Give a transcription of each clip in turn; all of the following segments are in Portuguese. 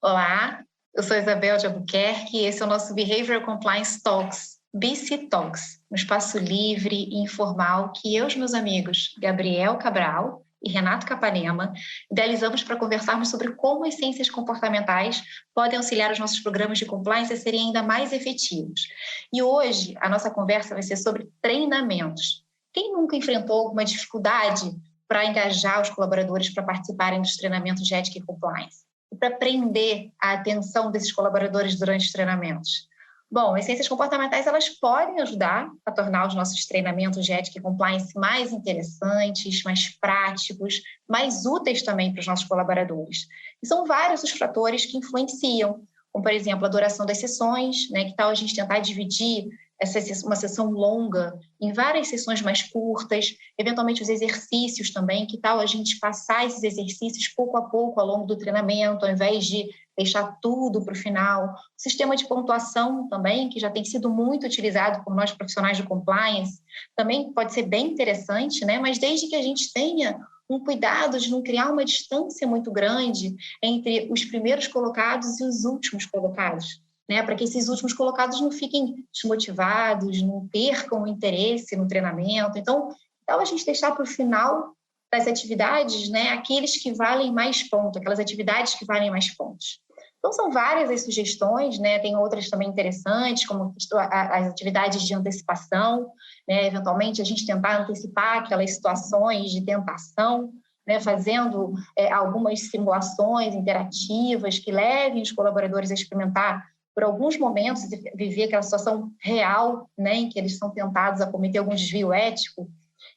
Olá, eu sou Isabel de Albuquerque e esse é o nosso Behavioral Compliance Talks, BC Talks, um espaço livre e informal que eu e os meus amigos Gabriel Cabral e Renato Capanema idealizamos para conversarmos sobre como as ciências comportamentais podem auxiliar os nossos programas de compliance a serem ainda mais efetivos. E hoje a nossa conversa vai ser sobre treinamentos. Quem nunca enfrentou alguma dificuldade para engajar os colaboradores para participarem dos treinamentos de ética e compliance? Para prender a atenção desses colaboradores durante os treinamentos? Bom, as ciências comportamentais elas podem ajudar a tornar os nossos treinamentos de ética e compliance mais interessantes, mais práticos, mais úteis também para os nossos colaboradores. E são vários os fatores que influenciam, como, por exemplo, a duração das sessões, né? Que tal a gente tentar dividir uma sessão longa em várias sessões mais curtas, eventualmente os exercícios também, que tal a gente passar esses exercícios pouco a pouco ao longo do treinamento, ao invés de deixar tudo para o final. O sistema de pontuação também, que já tem sido muito utilizado por nós profissionais de compliance, também pode ser bem interessante, né? Mas desde que a gente tenha um cuidado de não criar uma distância muito grande entre os primeiros colocados e os últimos colocados, né, para que esses últimos colocados não fiquem desmotivados, não percam o interesse no treinamento. Então a gente deixar para o final das atividades, né, aqueles que valem mais pontos, aquelas atividades que valem mais pontos. Então são várias as sugestões, né, tem outras também interessantes, como as atividades de antecipação, né, eventualmente a gente tentar antecipar aquelas situações de tentação, né, fazendo algumas simulações interativas que levem os colaboradores a experimentar por alguns momentos, viver aquela situação real, né, em que eles são tentados a cometer algum desvio ético.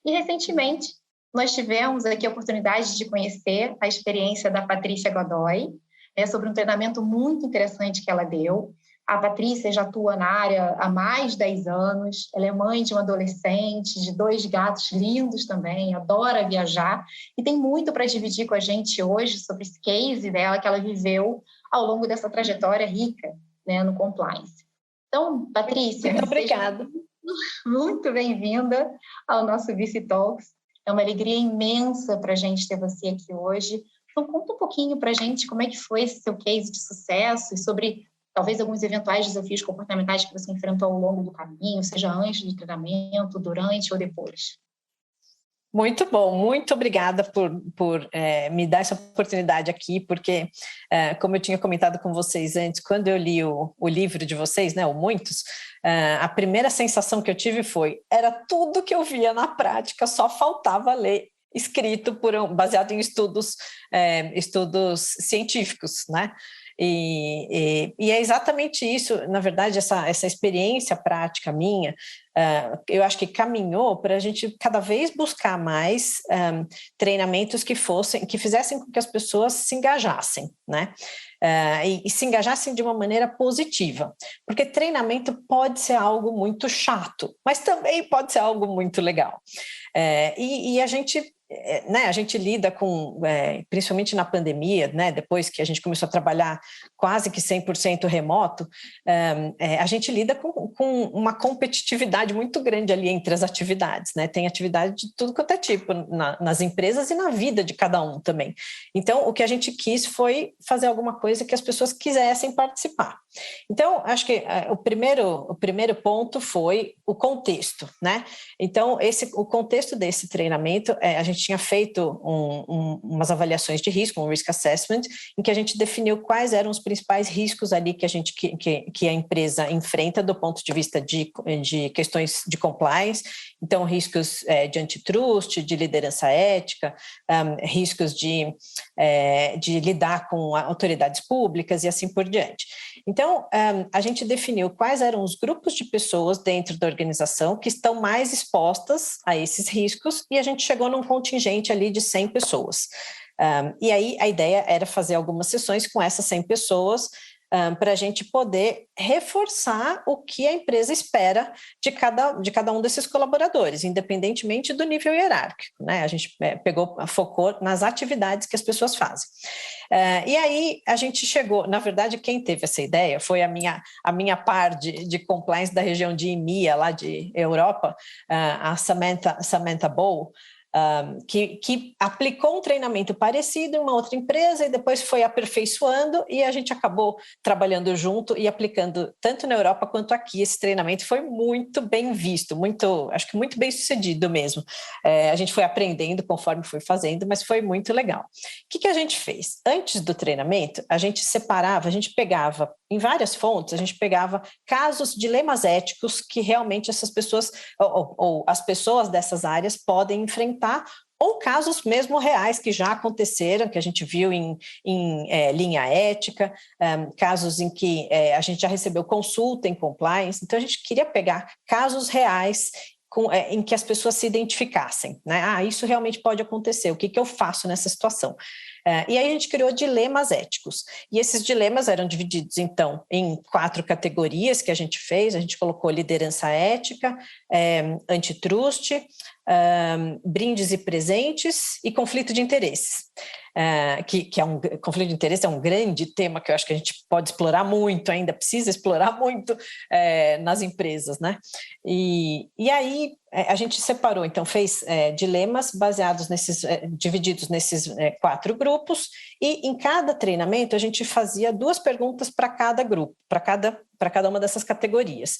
E, recentemente, nós tivemos aqui a oportunidade de conhecer a experiência da Patrícia Godoy, né, sobre um treinamento muito interessante que ela deu. A Patrícia já atua na área há mais de 10 anos, ela é mãe de um adolescente, de 2 gatos lindos também, adora viajar e tem muito para dividir com a gente hoje sobre esse case dela que ela viveu ao longo dessa trajetória rica, né, no compliance. Então, Patrícia, muito obrigada. Muito bem-vinda ao nosso VC Talks. É uma alegria imensa para a gente ter você aqui hoje. Então, conta um pouquinho para a gente como é que foi esse seu case de sucesso e sobre talvez alguns eventuais desafios comportamentais que você enfrentou ao longo do caminho, seja antes do treinamento, durante ou depois. Muito bom, muito obrigada por me dar essa oportunidade aqui, porque, como eu tinha comentado com vocês antes, quando eu li o livro de vocês, né, o Muitos, a primeira sensação que eu tive era tudo que eu via na prática, só faltava ler escrito baseado em estudos científicos, né? E é exatamente isso, na verdade, essa experiência prática minha, eu acho que caminhou para a gente cada vez buscar mais treinamentos que fizessem com que as pessoas se engajassem, né? E se engajassem de uma maneira positiva, porque treinamento pode ser algo muito chato, mas também pode ser algo muito legal. E a gente, né, a gente lida com, principalmente na pandemia, né, depois que a gente começou a trabalhar quase que 100% remoto, a gente lida com uma competitividade muito grande ali entre as atividades, né? Tem atividade de tudo quanto é tipo nas empresas e na vida de cada um também. Então, o que a gente quis foi fazer alguma coisa que as pessoas quisessem participar. Então, acho que o primeiro ponto foi o contexto, né? Então, o contexto desse treinamento, a gente tinha feito umas avaliações de risco, um risk assessment, em que a gente definiu quais eram os principais riscos ali que a empresa enfrenta do ponto de vista de questões de compliance, então riscos de antitrust, de liderança ética, riscos de lidar com autoridades públicas e assim por diante. Então, a gente definiu quais eram os grupos de pessoas dentro da organização que estão mais expostas a esses riscos e a gente chegou num contingente ali de 100 pessoas. E aí a ideia era fazer algumas sessões com essas 100 pessoas para a gente poder reforçar o que a empresa espera de cada um desses colaboradores, independentemente do nível hierárquico, né? A gente focou nas atividades que as pessoas fazem. E aí a gente chegou, na verdade, quem teve essa ideia foi a minha par de compliance da região de EMEA, lá de Europa, a Samantha Bow. que aplicou um treinamento parecido em uma outra empresa e depois foi aperfeiçoando e a gente acabou trabalhando junto e aplicando tanto na Europa quanto aqui. Esse treinamento foi muito bem visto, acho que muito bem sucedido mesmo. A gente foi aprendendo conforme foi fazendo, mas foi muito legal. O que a gente fez? Antes do treinamento, a gente pegava em várias fontes, a gente pegava casos, dilemas éticos que realmente essas pessoas, ou as pessoas dessas áreas podem enfrentar, ou casos mesmo reais que já aconteceram, que a gente viu em linha ética, casos em que a gente já recebeu consulta em compliance. Então, a gente queria pegar casos reais em que as pessoas se identificassem, né? Isso realmente pode acontecer, o que eu faço nessa situação? E aí a gente criou dilemas éticos, e esses dilemas eram divididos, então, em 4 categorias que a gente fez. A gente colocou liderança ética, antitrust, brindes e presentes e conflito de interesses. Que é conflito de interesse é um grande tema que eu acho que a gente pode explorar muito ainda, precisa explorar muito nas empresas, né? E aí a gente separou, então fez dilemas baseados divididos nesses 4 grupos, e em cada treinamento a gente fazia 2 perguntas para cada grupo, para cada uma dessas categorias,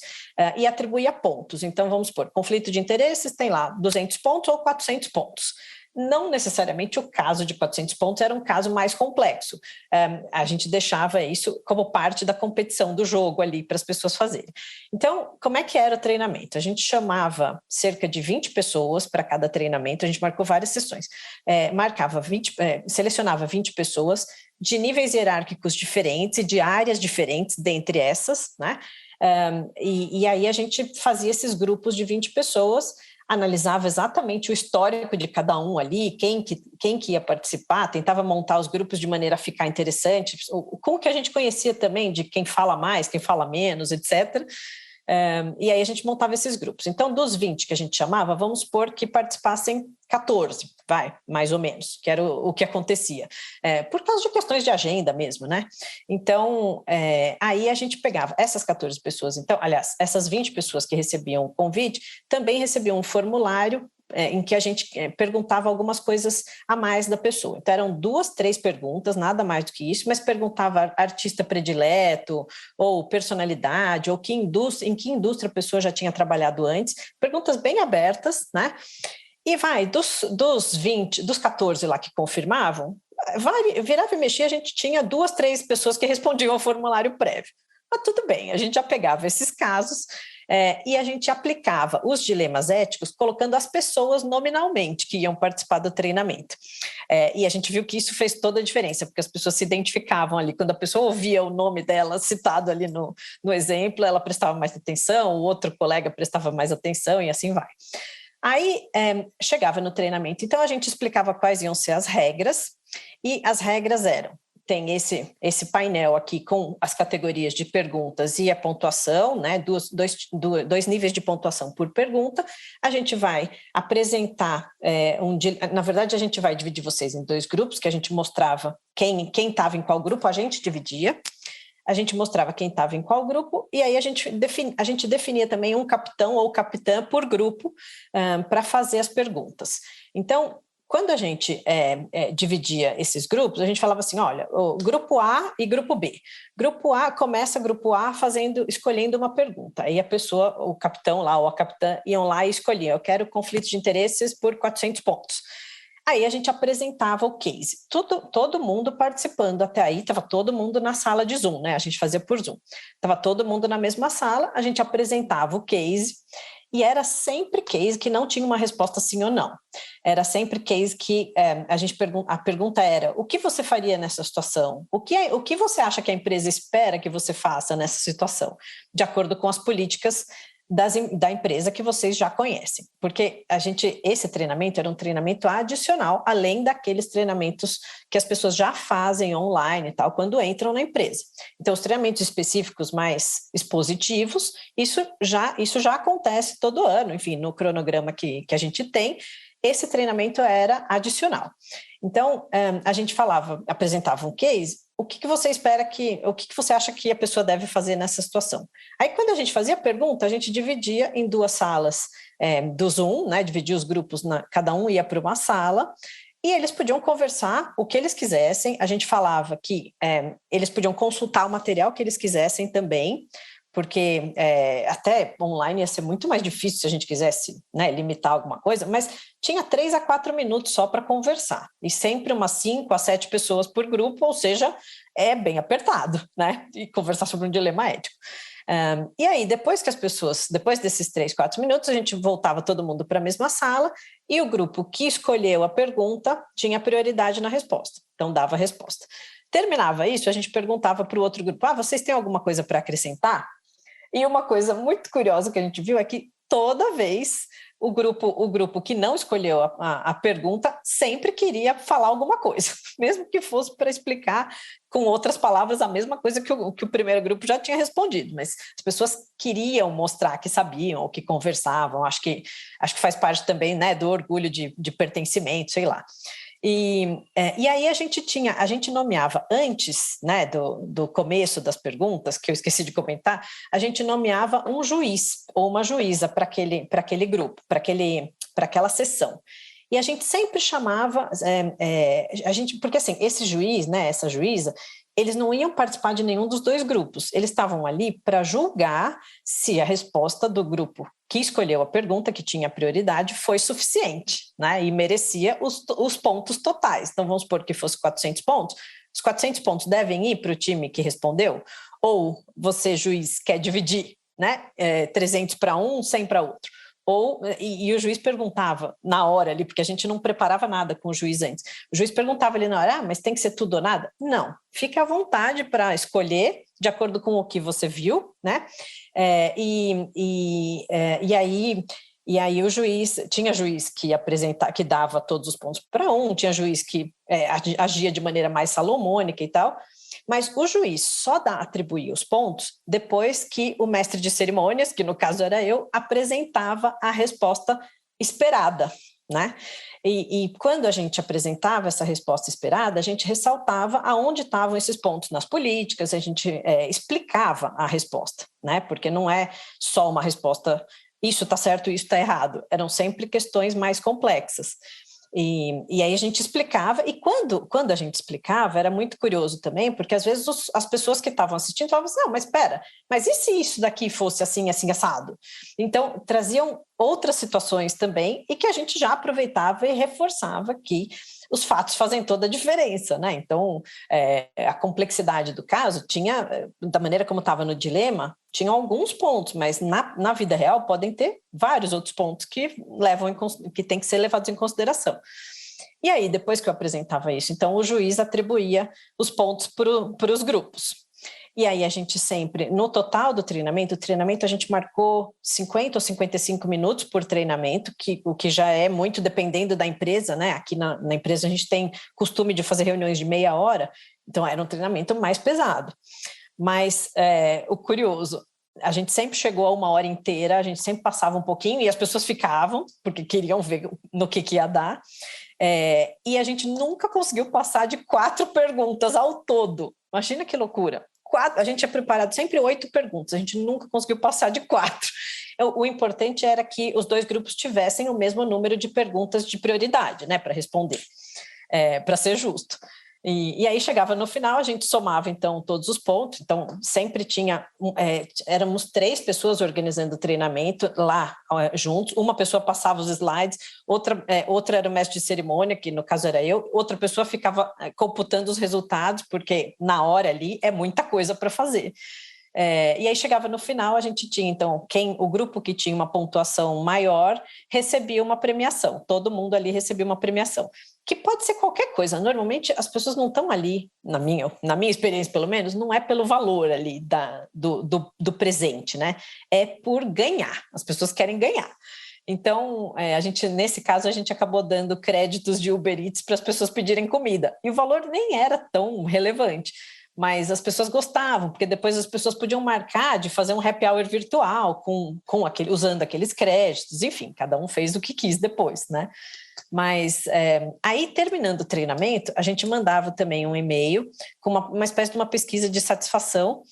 e atribuía pontos. Então, vamos supor, conflito de interesses tem lá 200 pontos ou 400 pontos. Não necessariamente o caso de 400 pontos era um caso mais complexo. A gente deixava isso como parte da competição do jogo ali para as pessoas fazerem. Então, como é que era o treinamento? A gente chamava cerca de 20 pessoas para cada treinamento, a gente marcou várias sessões. Selecionava 20 pessoas de níveis hierárquicos diferentes e de áreas diferentes dentre essas, né? E aí a gente fazia esses grupos de 20 pessoas, analisava exatamente o histórico de cada um ali, quem que ia participar, tentava montar os grupos de maneira a ficar interessante, com o que a gente conhecia também de quem fala mais, quem fala menos, etc. E aí a gente montava esses grupos. Então, dos 20 que a gente chamava, vamos supor que participassem 14, mais ou menos, que era o que acontecia, por causa de questões de agenda mesmo, né? Então, aí a gente pegava essas 14 pessoas, então, aliás, essas 20 pessoas que recebiam o convite, também recebiam um formulário em que a gente perguntava algumas coisas a mais da pessoa. Então, eram 2, 3 perguntas, nada mais do que isso, mas perguntava artista predileto, ou personalidade, ou em que indústria a pessoa já tinha trabalhado antes, perguntas bem abertas, né? E dos 14 lá que confirmavam, virava e mexia, a gente tinha 2, 3 pessoas que respondiam ao formulário prévio. Mas tudo bem, a gente já pegava esses casos e a gente aplicava os dilemas éticos colocando as pessoas nominalmente que iam participar do treinamento. E a gente viu que isso fez toda a diferença, porque as pessoas se identificavam ali. Quando a pessoa ouvia o nome dela citado ali no exemplo, ela prestava mais atenção, o outro colega prestava mais atenção e assim vai. Aí chegava no treinamento, então a gente explicava quais iam ser as regras, e as regras tem esse painel aqui com as categorias de perguntas e a pontuação, né? Dois nívees de pontuação por pergunta. A gente vai apresentar na verdade, a gente vai dividir vocês em 2 grupos, que a gente mostrava quem estava em qual grupo, a gente dividia. A gente mostrava quem estava em qual grupo, e aí a gente definia também um capitão ou capitã por grupo para fazer as perguntas. Então, quando a gente dividia esses grupos, a gente falava assim, olha, o grupo A e grupo B. Grupo A, escolhendo uma pergunta. Aí a pessoa, o capitão lá ou a capitã iam lá e escolhiam, eu quero conflito de interesses por 400 pontos. Aí a gente apresentava o case. Todo mundo participando até aí, estava todo mundo na sala de Zoom, né? A gente fazia por Zoom. Estava todo mundo na mesma sala, a gente apresentava o case, e era sempre case que não tinha uma resposta sim ou não. Era sempre case que a pergunta era, o que você faria nessa situação? O que você acha que a empresa espera que você faça nessa situação? De acordo com as políticas da empresa que vocês já conhecem, porque esse treinamento era um treinamento adicional, além daqueles treinamentos que as pessoas já fazem online e tal, quando entram na empresa. Então, os treinamentos específicos mais expositivos, isso já acontece todo ano, enfim, no cronograma que a gente tem, esse treinamento era adicional. Então, a gente apresentava um case, o que você espera o que você acha que a pessoa deve fazer nessa situação? Aí, quando a gente fazia a pergunta, a gente dividia em 2 salas do Zoom, né? Dividia os grupos, cada um ia para uma sala, e eles podiam conversar o que eles quisessem. A gente falava que eles podiam consultar o material que eles quisessem também, porque até online ia ser muito mais difícil se a gente quisesse, né, limitar alguma coisa, mas tinha 3 a 4 minutos só para conversar, e sempre umas 5 a 7 pessoas por grupo, ou seja, é bem apertado, né, e conversar sobre um dilema ético. E aí, depois desses 3, 4 minutos, a gente voltava todo mundo para a mesma sala, e o grupo que escolheu a pergunta tinha prioridade na resposta, então dava a resposta. Terminava isso, a gente perguntava para o outro grupo, vocês têm alguma coisa para acrescentar? E uma coisa muito curiosa que a gente viu é que toda vez o grupo que não escolheu a pergunta sempre queria falar alguma coisa, mesmo que fosse para explicar com outras palavras a mesma coisa que o primeiro grupo já tinha respondido, mas as pessoas queriam mostrar que sabiam ou que conversavam. Acho que faz parte também, né, do orgulho de pertencimento, sei lá. E aí a gente nomeava antes, né, do começo das perguntas, que eu esqueci de comentar, a gente nomeava um juiz ou uma juíza para aquele grupo, para aquela sessão. E a gente sempre chamava, porque assim, esse juiz, né, essa juíza, eles não iam participar de nenhum dos 2 grupos, eles estavam ali para julgar se a resposta do grupo que escolheu a pergunta, que tinha prioridade, foi suficiente, né, e merecia os pontos totais. Então, vamos supor que fosse 400 pontos, os 400 pontos devem ir para o time que respondeu, ou você, juiz, quer dividir, né, 300 para um, 100 para outro. E o juiz perguntava na hora ali, porque a gente não preparava nada com o juiz antes. O juiz perguntava ali na hora, mas tem que ser tudo ou nada? Não, fique à vontade para escolher de acordo com o que você viu, né? E aí o juiz, tinha juiz que que dava todos os pontos para um, tinha juiz que agia de maneira mais salomônica e tal, mas o juiz só atribuía os pontos depois que o mestre de cerimônias, que no caso era eu, apresentava a resposta esperada, né? E quando a gente apresentava essa resposta esperada, a gente ressaltava aonde estavam esses pontos nas políticas, a gente explicava a resposta, né? Porque não é só uma resposta, isso está certo, isso está errado, eram sempre questões mais complexas. E aí a gente explicava, e quando a gente explicava, era muito curioso também, porque às vezes as pessoas que estavam assistindo falavam assim, não, mas espera, mas e se isso daqui fosse assim, assim, assado? Então, traziam outras situações também, e que a gente já aproveitava e reforçava que os fatos fazem toda a diferença, né? Então, a complexidade do caso tinha, da maneira como estava no dilema, tinha alguns pontos, mas na vida real podem ter vários outros pontos que têm que ser levados em consideração. E aí, depois que eu apresentava isso, então o juiz atribuía os pontos para os grupos. E aí a gente sempre, no total do treinamento, a gente marcou 50 ou 55 minutos por treinamento, o que já é muito dependendo da empresa, né? Aqui na empresa a gente tem costume de fazer reuniões de meia hora, então era um treinamento mais pesado. Mas o curioso, a gente sempre chegou a 1 hora inteira, a gente sempre passava um pouquinho e as pessoas ficavam, porque queriam ver no que ia dar. E a gente nunca conseguiu passar de 4 perguntas ao todo. Imagina que loucura. A gente tinha preparado sempre 8 perguntas, a gente nunca conseguiu passar de 4. O importante era que os 2 grupos tivessem o mesmo número de perguntas de prioridade, né, para responder, para ser justo. E aí chegava no final, a gente somava então todos os pontos, então sempre tinha, éramos 3 pessoas organizando o treinamento lá juntos, uma pessoa passava os slides, outra era o mestre de cerimônia, que no caso era eu, outra pessoa ficava computando os resultados, porque na hora ali é muita coisa para fazer. E aí chegava no final, a gente tinha, então, o grupo que tinha uma pontuação maior recebia uma premiação, todo mundo ali recebia uma premiação, que pode ser qualquer coisa. Normalmente as pessoas não estão ali, na minha experiência pelo menos, não é pelo valor ali do presente, né? É por ganhar, as pessoas querem ganhar. Então, nesse caso, a gente acabou dando créditos de Uber Eats para as pessoas pedirem comida, e o valor nem era tão relevante, mas as pessoas gostavam, porque depois as pessoas podiam marcar de fazer um happy hour virtual usando aqueles créditos, enfim, cada um fez o que quis depois, né? Mas aí, terminando o treinamento, a gente mandava também um e-mail com uma espécie de uma pesquisa de satisfação.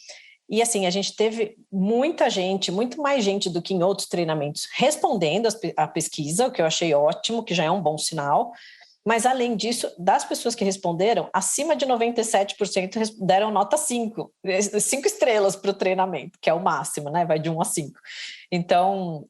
E assim, a gente teve muita gente, muito mais gente do que em outros treinamentos, respondendo a pesquisa, o que eu achei ótimo, que já é um bom sinal. Mas, além disso, das pessoas que responderam, acima de 97% deram nota 5 estrelas para o treinamento, que é o máximo, né? Vai de 1 a 5. Então,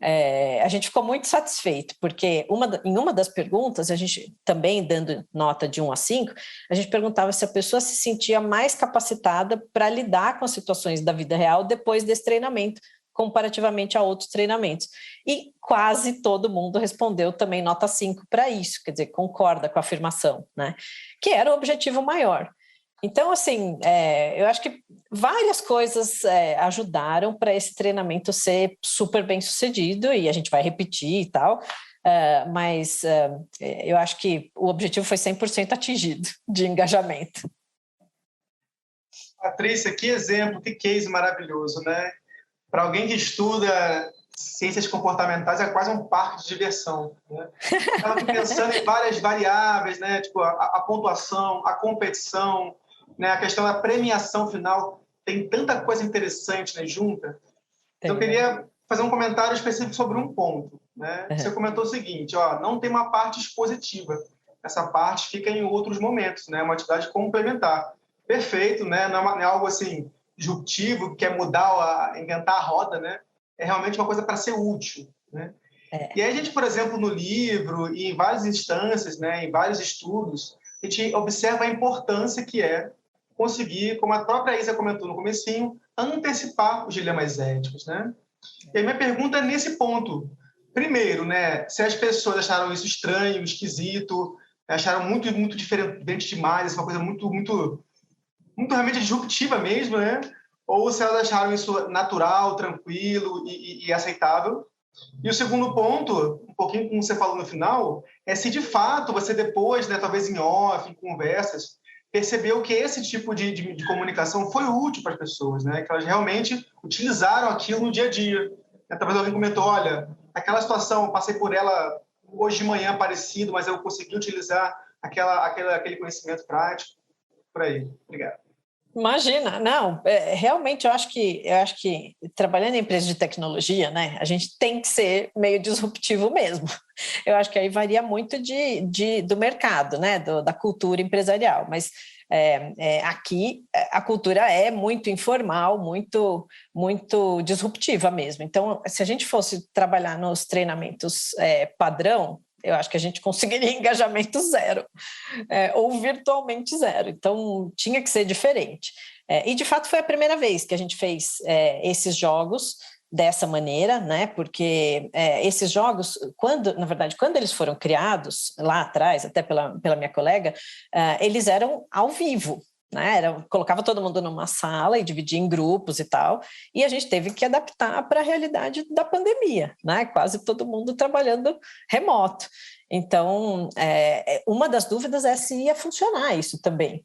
a gente ficou muito satisfeito, porque em uma das perguntas, a gente também dando nota de 1 a 5, a gente perguntava se a pessoa se sentia mais capacitada para lidar com as situações da vida real depois desse treinamento, comparativamente a outros treinamentos. E quase todo mundo respondeu também nota 5 para isso, quer dizer, concorda com a afirmação, né? Que era o objetivo maior. Então, assim, eu acho que várias coisas ajudaram para esse treinamento ser super bem sucedido, e a gente vai repetir e tal, mas eu acho que o objetivo foi 100% atingido de engajamento. Patrícia, que exemplo, que case maravilhoso, né? Para alguém que estuda ciências comportamentais, é quase um parque de diversão, né? Estava aqui pensando em várias variáveis, né? Tipo a pontuação, a competição, né? A questão da premiação final. Tem tanta coisa interessante, né, junta. Eu queria fazer um comentário específico sobre um ponto, né? Você comentou o seguinte, ó, não tem uma parte expositiva. Essa parte fica em outros momentos, né? Uma atividade complementar. Perfeito, né? Não é algo assim disruptivo, que quer mudar, inventar a roda, né? É realmente uma coisa para ser útil, né? E aí a gente, por exemplo, no livro e em várias instâncias, né, em vários estudos, a gente observa a importância que é conseguir, como a própria Isa comentou no comecinho, antecipar os dilemas éticos, né? E a minha pergunta é nesse ponto. Primeiro, né, se as pessoas acharam isso estranho, esquisito, acharam muito diferente demais, uma coisa muito realmente disruptiva mesmo, né? Ou se elas acharam isso natural, tranquilo e aceitável. E o segundo ponto, um pouquinho como você falou no final, é se de fato você depois, né, talvez em off, em conversas, percebeu que esse tipo de comunicação foi útil para as pessoas, né? Que elas realmente utilizaram aquilo no dia a dia. Talvez alguém comentou, olha, aquela situação, passei por ela hoje de manhã parecido, mas eu consegui utilizar aquele conhecimento prático. Por aí. Obrigado. Imagina, não, realmente eu acho que trabalhando em empresa de tecnologia, né, a gente tem que ser meio disruptivo mesmo. Eu acho que aí varia muito do mercado, né, da cultura empresarial, mas aqui a cultura é muito informal, muito disruptiva mesmo. Então, se a gente fosse trabalhar nos treinamentos padrão, eu acho que a gente conseguiria engajamento zero, ou virtualmente zero. Então, tinha que ser diferente. E, de fato, foi a primeira vez que a gente fez esses jogos dessa maneira, né? Porque esses jogos, na verdade, quando eles foram criados, lá atrás, até pela minha colega, eles eram ao vivo, né? Colocava todo mundo numa sala e dividia em grupos e tal, e a gente teve que adaptar para a realidade da pandemia, né? Quase todo mundo trabalhando remoto. Então, uma das dúvidas é se ia funcionar isso também.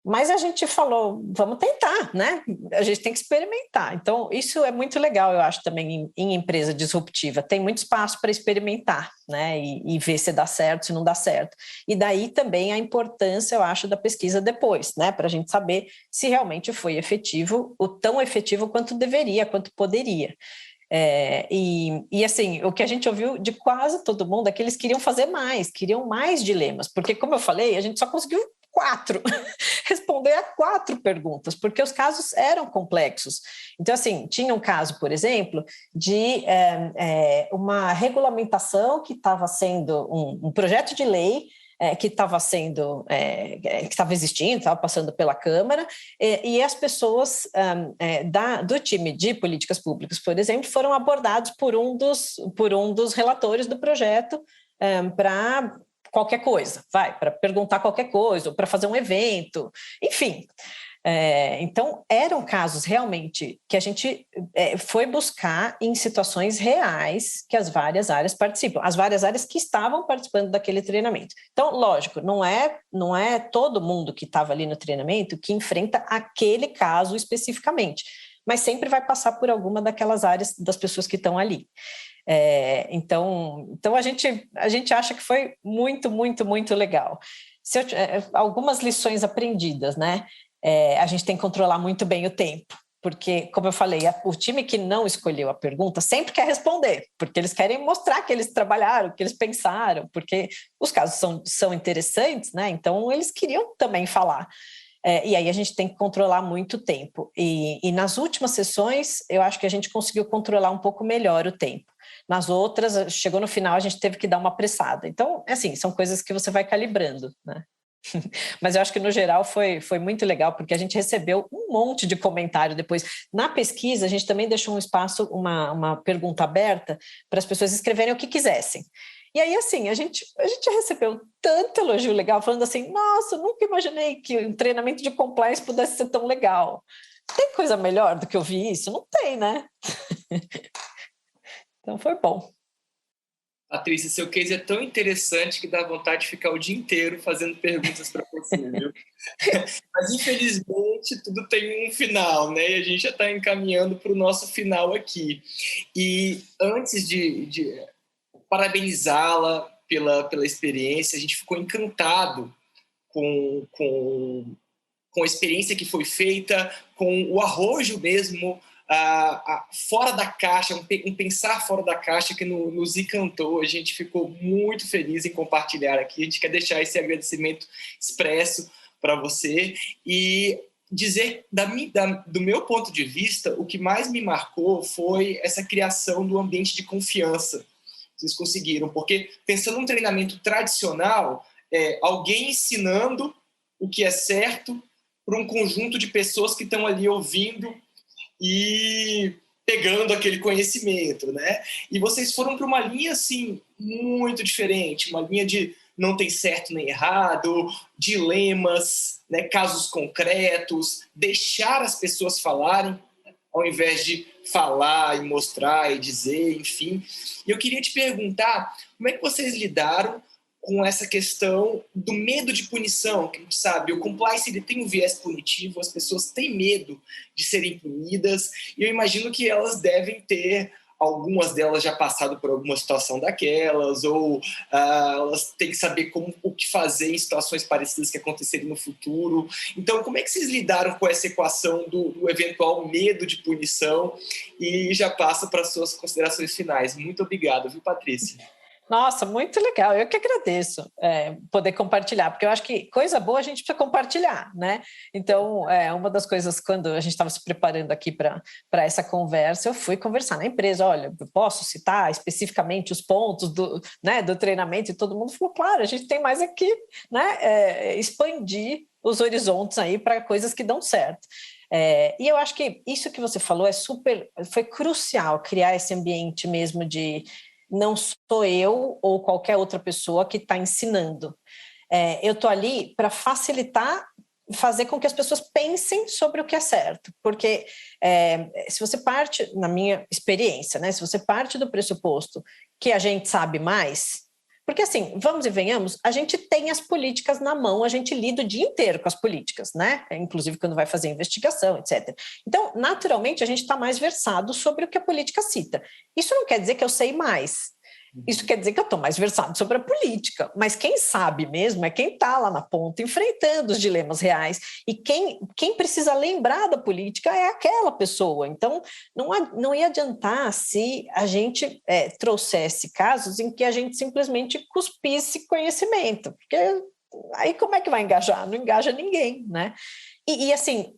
Mas a gente falou, vamos tentar, né? A gente tem que experimentar. Então, isso é muito legal, eu acho, também em empresa disruptiva. Tem muito espaço para experimentar, né? E ver se dá certo, se não dá certo. E daí também a importância, eu acho, da pesquisa depois, né? Para a gente saber se realmente foi efetivo, o tão efetivo quanto deveria, quanto poderia. E assim, o que a gente ouviu de quase todo mundo é que eles queriam mais dilemas, porque, como eu falei, a gente só conseguiu 4 responder a 4 perguntas, porque os casos eram complexos. Então, assim, tinha um caso, por exemplo, de uma regulamentação que estava sendo um projeto de lei que estava que estava existindo, estava passando pela Câmara, e as pessoas do time de políticas públicas, por exemplo, foram abordados por um dos relatores do projeto para qualquer coisa, para perguntar qualquer coisa, ou para fazer um evento, enfim. Então, eram casos realmente que a gente foi buscar em situações reais que as várias áreas participam, as várias áreas que estavam participando daquele treinamento. Então, lógico, não é todo mundo que estava ali no treinamento que enfrenta aquele caso especificamente, mas sempre vai passar por alguma daquelas áreas das pessoas que estão ali. Então a gente acha que foi muito, muito, muito legal. Algumas lições aprendidas, né? A gente tem que controlar muito bem o tempo, porque, como eu falei, o time que não escolheu a pergunta sempre quer responder, porque eles querem mostrar que eles trabalharam, que eles pensaram, porque os casos são interessantes, né? Então eles queriam também falar. E aí a gente tem que controlar muito o tempo. E nas últimas sessões, eu acho que a gente conseguiu controlar um pouco melhor o tempo. Nas outras, chegou no final, a gente teve que dar uma apressada. Então, assim, são coisas que você vai calibrando, né? Mas eu acho que, no geral, foi muito legal, porque a gente recebeu um monte de comentário depois. Na pesquisa, a gente também deixou um espaço, uma pergunta aberta, para as pessoas escreverem o que quisessem. E aí, assim, a gente recebeu tanto elogio legal, falando assim, nossa, nunca imaginei que um treinamento de compliance pudesse ser tão legal. Tem coisa melhor do que eu vi isso? Não tem, né? Então, foi bom. Patrícia, seu case é tão interessante que dá vontade de ficar o dia inteiro fazendo perguntas para você, viu? Mas, infelizmente, tudo tem um final, né? E a gente já está encaminhando para o nosso final aqui. E antes de parabenizá-la pela experiência, a gente ficou encantado com a experiência que foi feita, com o arrojo mesmo, fora da caixa, um pensar fora da caixa que nos encantou. A gente ficou muito feliz em compartilhar aqui. A gente quer deixar esse agradecimento expresso para você e dizer, do meu ponto de vista, o que mais me marcou foi essa criação do ambiente de confiança que vocês conseguiram, porque pensando num treinamento tradicional, alguém ensinando o que é certo para um conjunto de pessoas que estão ali ouvindo e pegando aquele conhecimento, né? E vocês foram para uma linha, assim, muito diferente, uma linha de não tem certo nem errado, dilemas, né, casos concretos, deixar as pessoas falarem, ao invés de falar e mostrar e dizer, enfim. E eu queria te perguntar, como é que vocês lidaram com essa questão do medo de punição, que a gente sabe, o compliance ele tem um viés punitivo, as pessoas têm medo de serem punidas, e eu imagino que elas devem ter, algumas delas já passado por alguma situação daquelas, ou elas têm que saber o que fazer em situações parecidas que acontecerem no futuro. Então, como é que vocês lidaram com essa equação do eventual medo de punição? E já passo para as suas considerações finais. Muito obrigado, viu, Patrícia? Nossa, muito legal, eu que agradeço poder compartilhar, porque eu acho que coisa boa a gente precisa compartilhar, né? Então, uma das coisas, quando a gente estava se preparando aqui para essa conversa, eu fui conversar na empresa, olha, eu posso citar especificamente os pontos do treinamento, e todo mundo falou, claro, a gente tem mais aqui, né? Expandir os horizontes aí para coisas que dão certo. E eu acho que isso que você falou foi crucial, criar esse ambiente mesmo de não sou eu ou qualquer outra pessoa que está ensinando. Eu estou ali para facilitar, fazer com que as pessoas pensem sobre o que é certo, porque se você parte, na minha experiência, né, se você parte do pressuposto que a gente sabe mais, porque assim, vamos e venhamos, a gente tem as políticas na mão, a gente lida o dia inteiro com as políticas, né? Inclusive quando vai fazer investigação, etc. Então, naturalmente, a gente está mais versado sobre o que a política cita. Isso não quer dizer que eu sei mais. Isso quer dizer que eu estou mais versado sobre a política, mas quem sabe mesmo é quem está lá na ponta enfrentando os dilemas reais, e quem precisa lembrar da política é aquela pessoa. Então, não ia adiantar se a gente trouxesse casos em que a gente simplesmente cuspisse conhecimento, porque aí como é que vai engajar? Não engaja ninguém, né? E assim,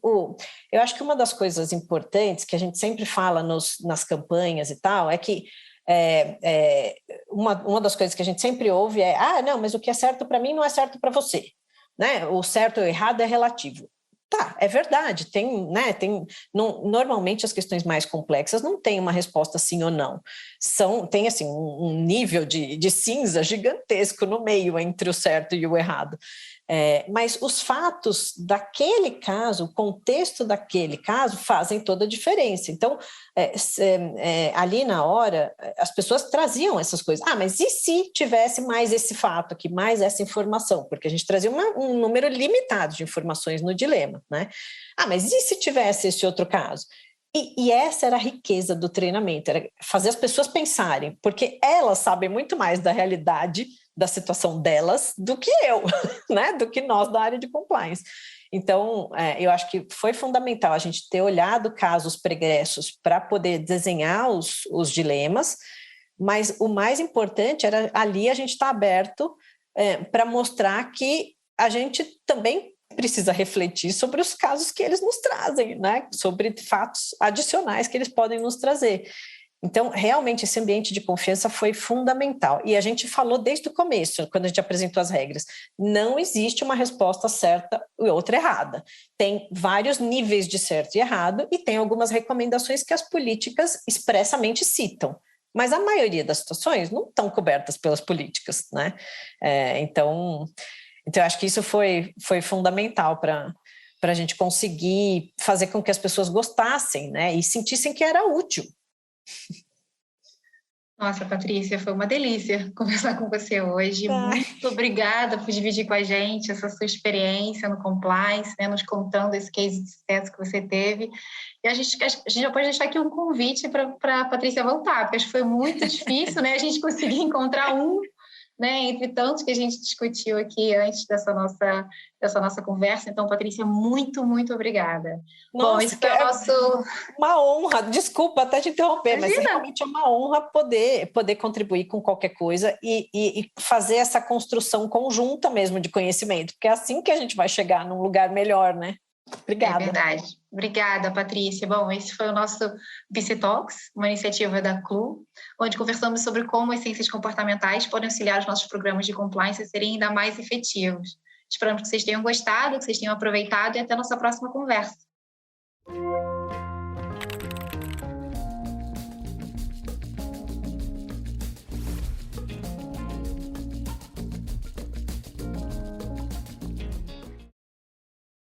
eu acho que uma das coisas importantes que a gente sempre fala nas campanhas e tal é que uma das coisas que a gente sempre ouve não, mas o que é certo para mim não é certo para você, né? O certo ou o errado é relativo. Tá, é verdade, normalmente as questões mais complexas não têm uma resposta sim ou não, tem assim um nível de cinza gigantesco no meio entre o certo e o errado. Mas os fatos daquele caso, o contexto daquele caso fazem toda a diferença. Então, ali na hora, as pessoas traziam essas coisas. Mas e se tivesse mais esse fato aqui, mais essa informação? Porque a gente trazia um número limitado de informações no dilema, né? Mas e se tivesse esse outro caso? E essa era a riqueza do treinamento, era fazer as pessoas pensarem, porque elas sabem muito mais da realidade da situação delas do que eu, né? Do que nós da área de compliance. Então, eu acho que foi fundamental a gente ter olhado casos pregressos para poder desenhar os dilemas, mas o mais importante era ali a gente estar aberto para mostrar que a gente também precisa refletir sobre os casos que eles nos trazem, né? Sobre fatos adicionais que eles podem nos trazer. Então, realmente, esse ambiente de confiança foi fundamental. E a gente falou desde o começo, quando a gente apresentou as regras, não existe uma resposta certa e outra errada. Tem vários níveis de certo e errado e tem algumas recomendações que as políticas expressamente citam. Mas a maioria das situações não estão cobertas pelas políticas, né? Então, eu acho que isso foi fundamental para a gente conseguir fazer com que as pessoas gostassem, né? E sentissem que era útil. Nossa, Patrícia, foi uma delícia conversar com você hoje. Muito obrigada por dividir com a gente essa sua experiência no compliance, né, nos contando esse case de sucesso que você teve. E a gente já pode deixar aqui um convite para a Patrícia voltar, porque acho que foi muito difícil, né, a gente conseguir encontrar né, entre tantos que a gente discutiu aqui antes dessa nossa conversa. Então, Patrícia, muito, muito obrigada. Nossa, bom, esse foi o nosso... Uma honra, desculpa até te interromper, Imagina. Mas realmente é uma honra poder contribuir com qualquer coisa e fazer essa construção conjunta mesmo de conhecimento, porque é assim que a gente vai chegar num lugar melhor, né? Obrigada. É verdade. Obrigada, Patrícia. Bom, esse foi o nosso BC Talks, uma iniciativa da CLU, onde conversamos sobre como as ciências comportamentais podem auxiliar os nossos programas de compliance a serem ainda mais efetivos. Esperamos que vocês tenham gostado, que vocês tenham aproveitado e até a nossa próxima conversa.